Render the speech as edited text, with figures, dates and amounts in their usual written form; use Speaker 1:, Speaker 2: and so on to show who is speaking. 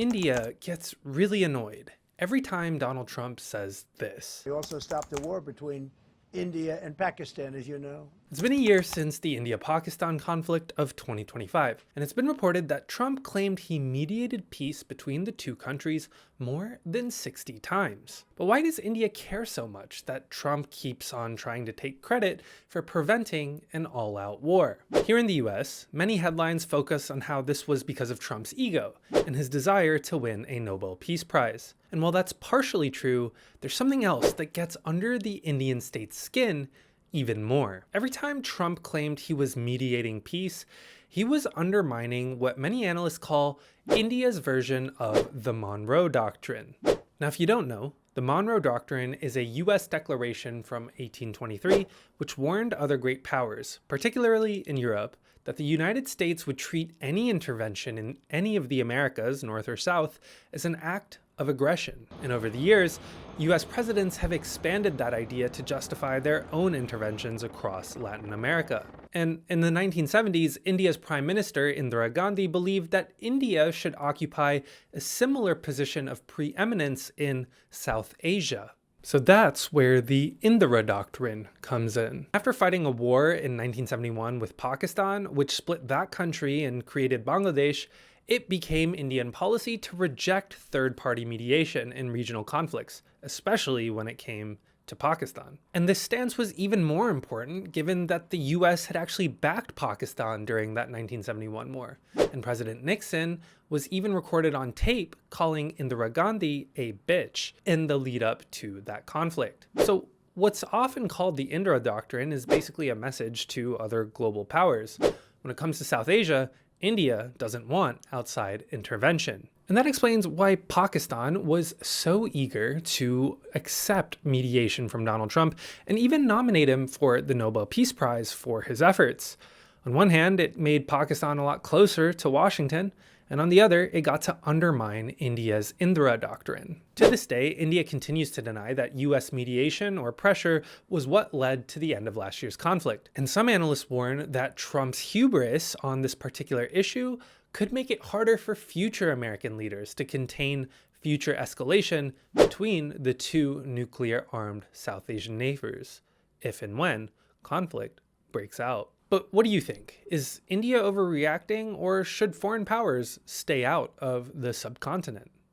Speaker 1: India gets really annoyed every time Donald Trump says this.
Speaker 2: We also stopped the war between India and Pakistan, as you know.
Speaker 1: It's been a year since the India-Pakistan conflict of 2025, and it's been reported that Trump claimed he mediated peace between the two countries more than 60 times. But why does India care so much that Trump keeps on trying to take credit for preventing an all-out war? Here in the US, many headlines focus on how this was because of Trump's ego and his desire to win a Nobel Peace Prize. And while that's partially true, there's something else that gets under the Indian state's skin even more. Every time Trump claimed he was mediating peace, he was undermining what many analysts call India's version of the Monroe Doctrine. Now, if you don't know, the Monroe Doctrine is a US declaration from 1823 which warned other great powers, particularly in Europe, that the United States would treat any intervention in any of the Americas, North or South, as an act of aggression. And over the years, US presidents have expanded that idea to justify their own interventions across Latin America. And in the 1970s, India's Prime Minister Indira Gandhi believed that India should occupy a similar position of preeminence in South Asia. So that's where the Indira Doctrine comes in. After fighting a war in 1971 with Pakistan, which split that country and created Bangladesh, it became Indian policy to reject third-party mediation in regional conflicts, especially when it came to Pakistan. And this stance was even more important given that the US had actually backed Pakistan during that 1971 war. And President Nixon was even recorded on tape calling Indira Gandhi a bitch in the lead up to that conflict. So what's often called the Indira Doctrine is basically a message to other global powers. When it comes to South Asia, India doesn't want outside intervention. And that explains why Pakistan was so eager to accept mediation from Donald Trump and even nominate him for the Nobel Peace Prize for his efforts. On one hand, it made Pakistan a lot closer to Washington, and on the other, it got to undermine India's Indira Doctrine. To this day, India continues to deny that US mediation or pressure was what led to the end of last year's conflict. And some analysts warn that Trump's hubris on this particular issue could make it harder for future American leaders to contain future escalation between the two nuclear-armed South Asian neighbors, if and when conflict breaks out. But what do you think? Is India overreacting, or should foreign powers stay out of the subcontinent?